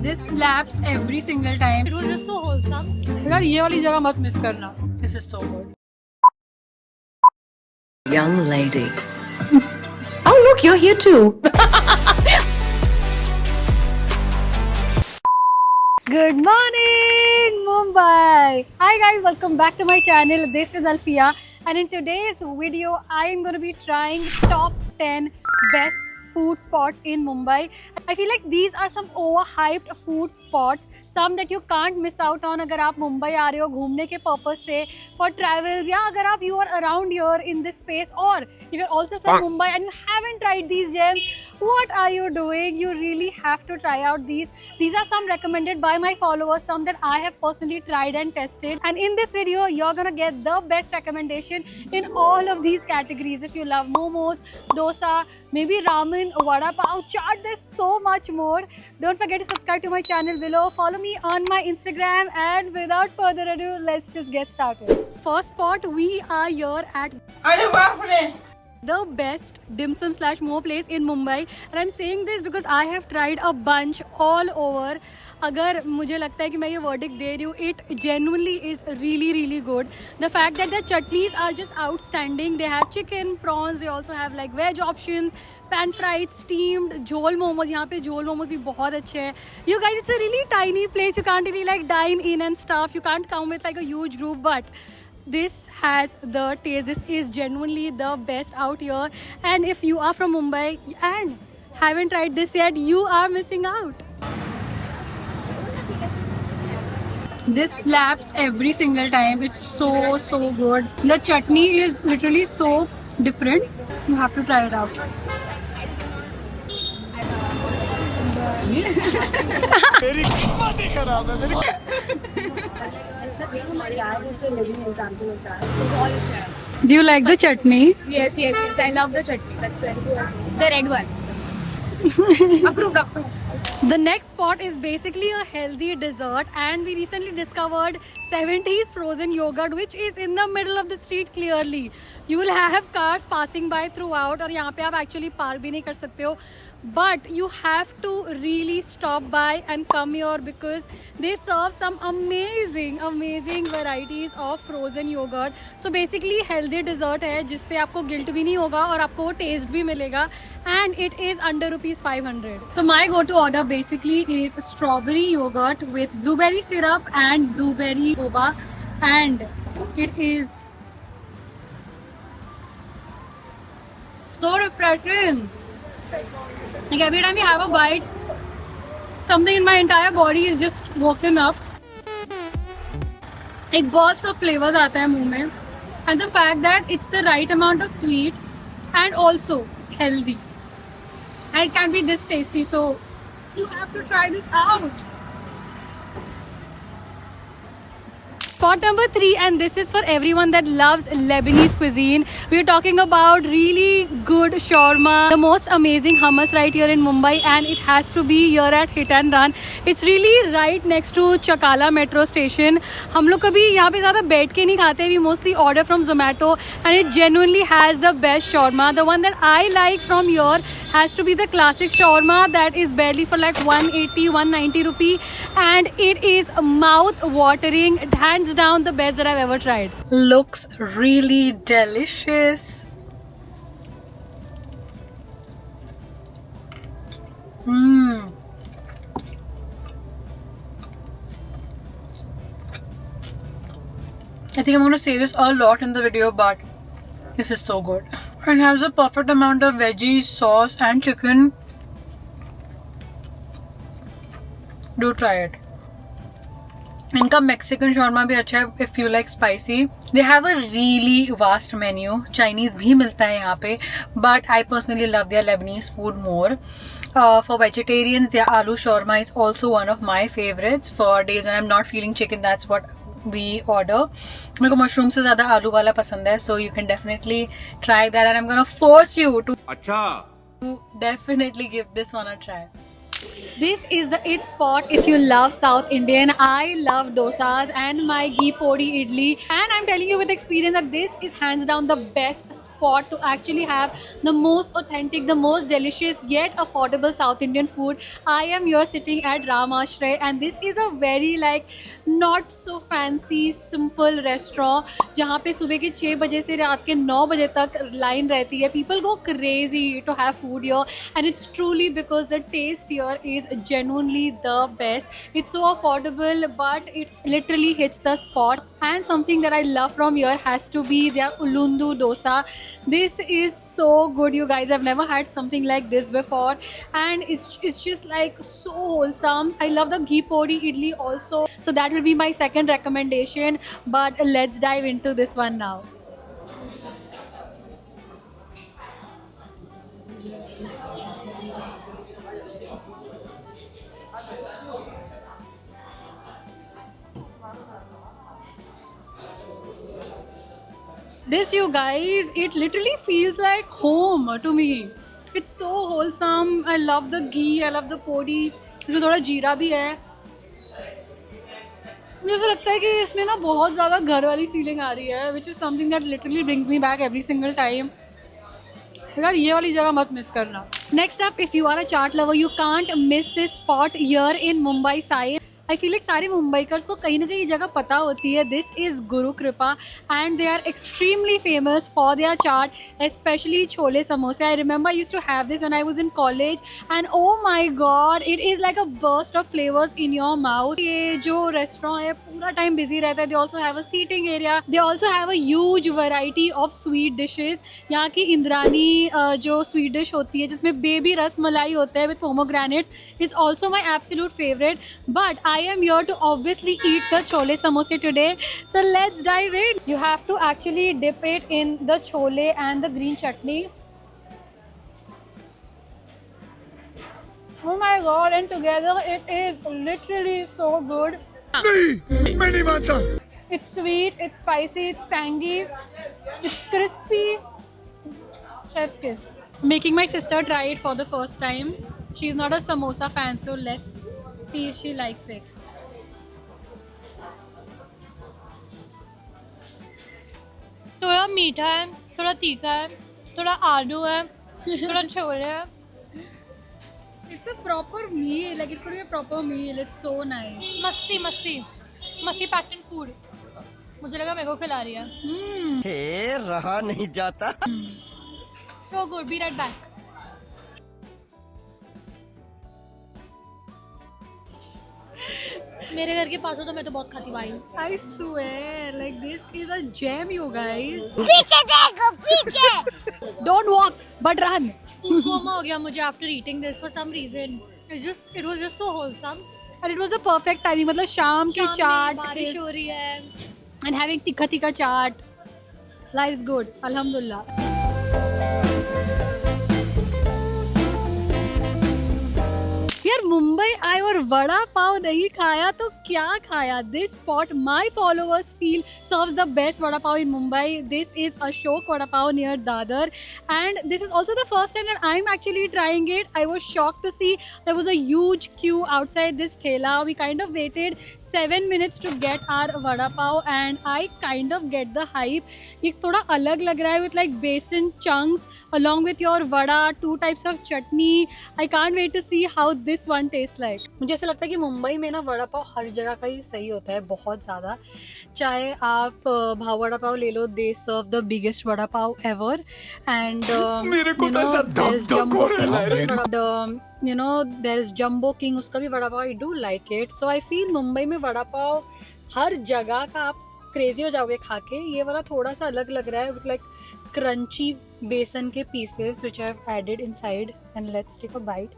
This slaps every single time. It was just so wholesome. यार ये वाली जगह मत मिस करना. This is so good. Young lady. Oh, look, you're here too. Good morning, Mumbai. Hi guys, welcome back to my channel. This is Alfia, and in today's video, I am going to be trying top 10 best food spots in Mumbai. I feel like these are some overhyped food spots, some that you can't miss out on अगर आप मुंबई आ रहे हो घूमने के purpose से, for travels, या अगर आप you are around here in this space, or if you're also from Mumbai and you haven't tried these gems, what are you doing? You really have to try out these. These are some recommended by my followers, some that I have personally tried and tested, and in this video you're gonna get the best recommendation in all of these categories. If you love momos, dosa, maybe ramen, vada pav, chaat, there's so much more. Don't forget to subscribe to my channel below, follow me on my Instagram, and without further ado, let's just get started. First spot, we are here at the best dim sum slash mo place in Mumbai, and I'm saying this because I have tried a bunch all over. अगर मुझे लगता है कि मैं ये verdict दे रही हूँ, it genuinely is really good. The fact that the chutneys are just outstanding. They have chicken, prawns, they also have like veg options, pan fried, steamed, jhol momos. यहाँ पे jhol momos भी बहुत अच्छे हैं. You guys, it's a really tiny place. You can't really like dine in and stuff. You can't come with like a huge group, but this has the taste. This is genuinely the best out here, and if you are from Mumbai and haven't tried this yet, you are missing out. This slaps every single time. It's so good. The chutney is literally so different. You have to try it out. मेरी किस्मत ही खराब है मेरी. Do you like the chutney? Yes. I love the chutney. The red one. Approved. The next spot is basically a healthy dessert, and we recently discovered 70s frozen yogurt, which is in the middle of the street clearly. You will have cars passing by throughout, और यहाँ पे आप actually park भी नहीं कर सकते हो. But you have to really stop by and come here because they serve some amazing varieties of frozen yogurt. So basically healthy dessert है जिससे आपको guilt भी नहीं होगा और आपको taste भी मिलेगा, and it is under ₹500. So my go-to order basically is strawberry yogurt with blueberry syrup and blueberry boba, and it is so refreshing. Like every time you have a bite, something in my entire body is just woken up. एक burst of flavors आता है मुंह में, and the fact that it's the right amount of sweet and also it's healthy and it can be this tasty, so you have to try this out. Spot number 3, and this is for everyone that loves Lebanese cuisine. We're talking about really good shawarma, the most amazing hummus right here in Mumbai, and it has to be here at Hit and Run. It's really right next to Chakala metro station. हम लोग कभी यहाँ पे ज़्यादा बैठ के नहीं खाते. We mostly order from Zomato, and it genuinely has the best shawarma. The one that I like from here has to be the classic shawarma that is barely for like 180-190 rupee, and it is mouth watering. Hands down the best that I've ever tried. Looks really delicious. I think I'm going to say this a lot in the video, but this is so good. It has a perfect amount of veggies, sauce and chicken. Do try it. इनका Mexican shawarma भी अच्छा है if you like spicy. They have a really vast menu. Chinese भी मिलता है यहाँ पे, but I personally love their Lebanese food more. For vegetarians, their aloo shawarma is also one of my favorites. For days when I'm not feeling chicken, that's what we order. मेरे को mushroom से ज़्यादा आलू वाला पसंद है, so you can definitely try that, and I'm gonna force you to definitely give this one a try. This is the it spot if you love South Indian. I love dosas and my ghee podi idli. And I'm telling you with experience that this is hands down the best spot to actually have the most authentic, the most delicious yet affordable South Indian food. I am here sitting at Ram Ashray and this is a very like not so fancy, simple restaurant जहाँ पे सुबह के 6 बजे से रात के 9 बजे तक लाइन रहती है. People go crazy to have food here and it's truly because the taste here is genuinely the best. It's so affordable but it literally hits the spot. And something that I love from here has to be their ulundu dosa. This is so good, you guys. I've never had something like this before and it's just like so wholesome. I love the ghee podi idli also, so that will be my second recommendation. But let's dive into this one now. This, you guys, it literally feels like home to me. It's so wholesome. I love the ghee, I love the podi. इसमें थोड़ा जीरा भी है. मुझे ऐसा लगता है कि इसमें ना बहुत ज़्यादा घर वाली फीलिंग आ रही है, which is something that literally brings me back every single time. यार ये वाली जगह मत मिस करना. Next up, if you are a chaat lover, you can't miss this spot here in Mumbai side. I feel like सारे मुंबईकर्स को कहीं ना कहीं जगह पता होती है. This is Guru Kripa and they are extremely famous for their chaat, especially chole samosa. I remember I used to have this when I was in college and oh my god, it is like a burst of flavors in your mouth. ये जो restaurant है पूरा time busy रहता है. They also have a seating area. They also have a huge variety of sweet dishes. यहाँ की इंद्रानी जो sweet dish होती है जिसमें baby रस मलाई होता है with pomegranates is also my absolute favorite. But I am here to obviously eat the chole samosa today. So let's dive in. You have to actually dip it in the chole and the green chutney. Oh my god, and together it is literally so good. नहीं मैं नहीं मानता. It's sweet, it's spicy, it's tangy, it's crispy. Chef's kiss. Making my sister try it for the first time. She's not a samosa fan, so let's see if she likes it. थोड़ा मीठा है, थोड़ा तीखा है, थोड़ा आलू है, थोड़ा छोले है. It's a proper meal, like it could be a proper meal. It's so nice. मस्ती मस्ती मस्ती पैटर्न फूड. मुझे लगा मेरे को खिला रही है. हे रहा नहीं जाता. So good. Be right back. मेरे घर के पास हो तो मैं तो बहुत खाती भाई. I swear, like this is a gem, you guys. पीछे देखो पीछे. Don't walk, but run. Food coma हो गया मुझे after eating this for some reason. It was just so wholesome. And it was the perfect timing. मतलब शाम के शाम में चाट बारिश हो रही है. and having tikka tikka chaat. Life's good. Alhamdulillah. यार मुंबई आए और वड़ा पाव नहीं खाया तो क्या खाया. This spot my followers feel serves the best vada pav in Mumbai. This is Ashok Vada Pav near Dadar and this is also the first time that I'm actually trying it. I was shocked to see there was a huge queue outside this thela. We kind of waited 7 minutes to get our vada pav and I kind of get the hype. ये थोड़ा अलग लग रहा है with like besan chunks along with your vada, 2 types of chutney. I can't wait to see how this one tastes like. मुझे ऐसा लगता है कि मुंबई में ना वड़ा पाव हर जगह का ही सही होता है बहुत ज़्यादा. चाहे आप भाव वड़ा पाव ले लो, they serve the biggest vada pav ever and मेरे को तो ऐसा there is धक-धक Jumbo हो रहा है. King. There is Jumbo King, उसका भी vada pav I do like it. So I feel Mumbai में वड़ा पाव हर जगह का आप क्रेजी हो जाओगे खा के. ये वाला थोड़ा सा अलग लग रहा है with like crunchy बेसन के pieces which I have added inside and let's take a bite.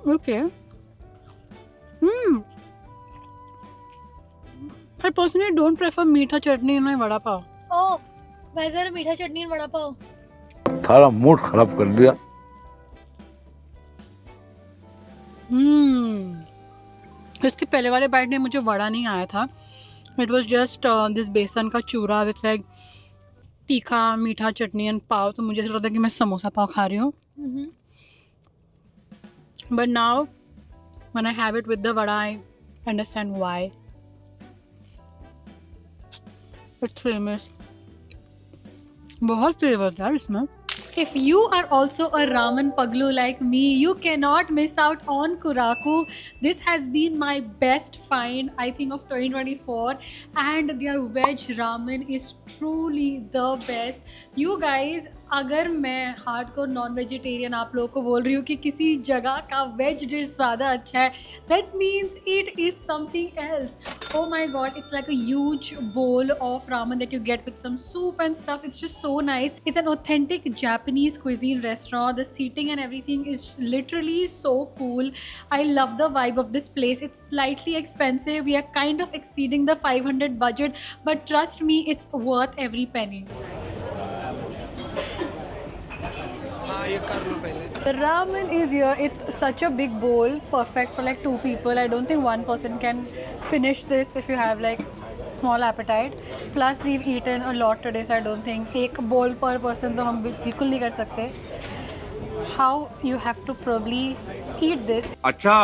Okay. I personally don't prefer meetha chutney in my vada pav. Oh, वैसे मीठा चटनी और वड़ा पाव. सारा मूड खराब कर दिया. इसके पहले वाले बाइट में मुझे वड़ा नहीं आया था. इट वॉज जस्ट दिस बेसन का चूरा विथ लाइक तीखा मीठा चटनी एंड पाव. तो मुझे ऐसा लगता है कि मैं समोसा पाव खा रही हूँ. But now when I have it with the vada I understand why. It's famous. बहुत फ्लेवर्स है इसमें. If you are also a ramen paglu like me, you cannot miss out on Kuraku. This has been my best find, I think, of 2024, and their veg ramen is truly the best. You guys, अगर मैं hardcore non vegetarian आप लोगों को बोल रही हूँ कि किसी जगह का वेज डिश ज़्यादा अच्छा है, that means it is something else. Oh my god, it's like a huge bowl of ramen that you get with some soup and stuff. It's just so nice. It's an authentic Japanese cuisine restaurant. The seating and everything is literally so cool. I love the vibe of this place. It's slightly expensive. We are kind of exceeding the 500 budget, but trust me, it's worth every penny. The ramen is here. It's such a big bowl, perfect for like 2 people. I don't think one person can finish this if you have like small appetite. Plus we've eaten a lot today, so I don't think एक bowl per person तो हम बिल्कुल नहीं कर सकते. How you have to probably eat this अच्छा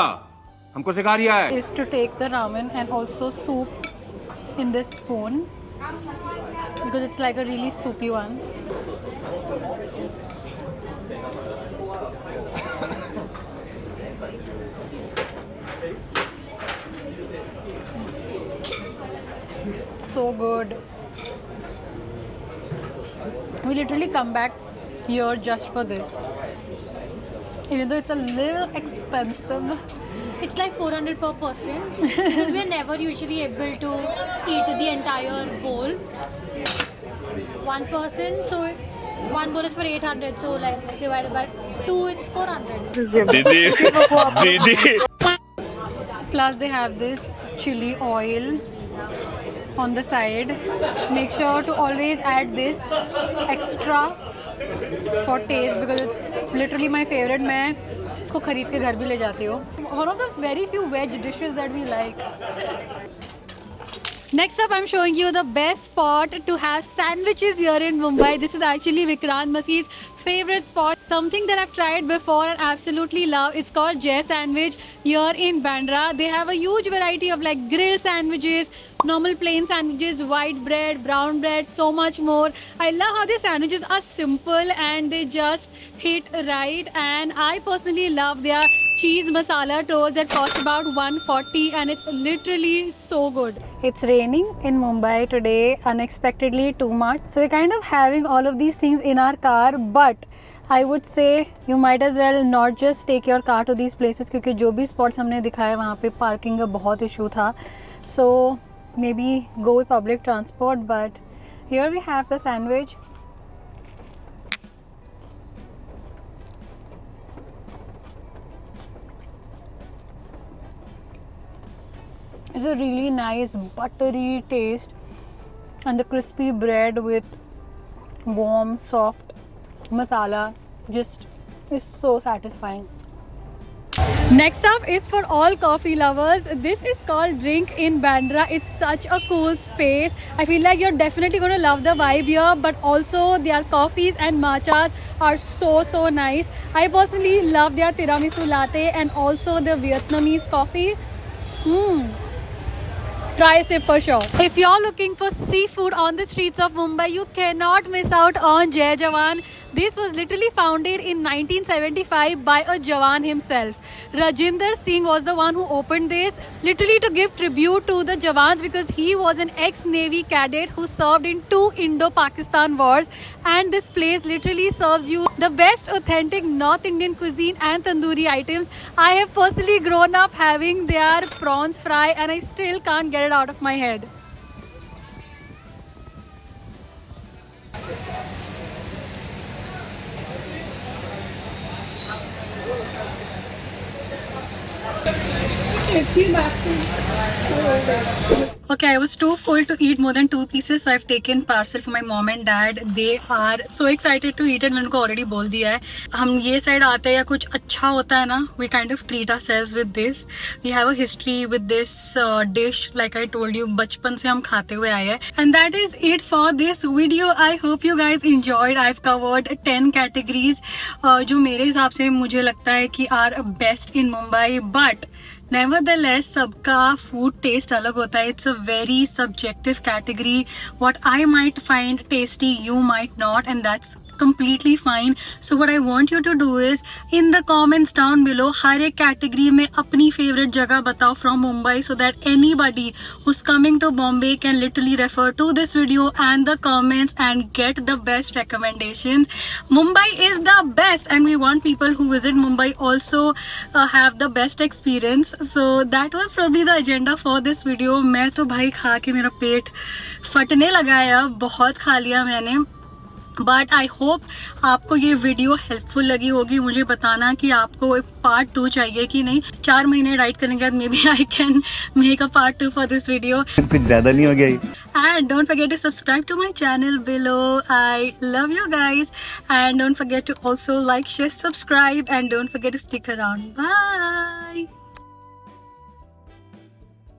हमको सिखा रिया है is to take the ramen and also soup in this spoon because it's like a really soupy one. So good. We literally come back here just for this. Even though it's a little expensive. It's like 400 per person because we're never usually able to eat the entire bowl. One person, so one bowl is for 800, so like divided by 2, it's 400. दीदी Plus they have this chili oil on the side. Make sure to always add this extra for taste because it's literally my favorite. मैं इसको खरीद के घर भी ले जाती हूँ. One of the very few veg dishes that we like. Next up, I'm showing you the best spot to have sandwiches here in Mumbai. This is actually Vikrant Masi's favorite spot. Something that I've tried before and absolutely love. It's called Jai Sandwich here in Bandra. They have a huge variety of like grill sandwiches, normal plain sandwiches, white bread, brown bread, so much more. I love how their sandwiches are simple and they just hit right. And I personally love their cheese masala toast that cost about 140 and it's literally so good. It's raining in Mumbai today unexpectedly too much. So we're kind of having all of these things in our car, but I would say you might as well not just take your car to these places क्योंकि जो भी spots हमने दिखाए वहाँ पे parking का बहुत issue था. So maybe go with public transport, but here we have the sandwich. It's a really nice buttery taste and the crispy bread with warm soft masala just is so satisfying. Next up is for all coffee lovers. This is called Drink in Bandra. It's such a cool space. I feel like you're definitely going to love the vibe here, but also their coffees and matchas are so nice. I personally love their tiramisu latte and also the Vietnamese coffee. Try a sip for sure. If you're looking for seafood on the streets of Mumbai, you cannot miss out on Jai Jawan. This was literally founded in 1975 by a Jawan himself. Rajinder Singh was the one who opened this, literally to give tribute to the Jawans because he was an ex-Navy cadet who served in 2 Indo-Pakistan wars. And this place literally serves you the best authentic North Indian cuisine and tandoori items. I have personally grown up having their prawns fry and I still can't get it out of my head. Okay, I was too full to eat more than 2 pieces, so I've taken parcel for my mom and dad. They are so excited to eat it. मैंने उनको already बोल दिया है. हम ये side आते हैं या कुछ अच्छा होता है ना, we kind of treat ourselves with this. We have a history with this dish, like I told you, बचपन से हम खाते हुए आए हैं. And that is it for this video. I hope you guys enjoyed. I've covered 10 categories, जो मेरे हिसाब से मुझे लगता है कि are best in Mumbai, but Nevertheless, सबका food taste अलग होता है. It's a very subjective category. What I might find tasty, you might not, and that's completely fine. So what I want you to do is in the comments down below हर एक category में अपनी favorite जगह बताओ from Mumbai, so that anybody who's coming to Bombay can literally refer to this video and the comments and get the best recommendations. Mumbai is the best, and we want people who visit Mumbai also have the best experience. So that was probably the agenda for this video. मैं तो भाई खा के मेरा पेट फटने लगा है, अब बहुत खा लिया मैंने. बट आई होप आपको ये वीडियो हेल्पफुल लगी होगी. मुझे बताना कि आपको पार्ट 2 चाहिए कि नहीं. 4 महीने राइड करने के बाद maybe I can make a part 2 for this video. कुछ ज्यादा नहीं हो गया. And don't forget to subscribe to my channel below. I love you guys. And don't forget to also like, share, subscribe. And don't forget to stick around. Bye.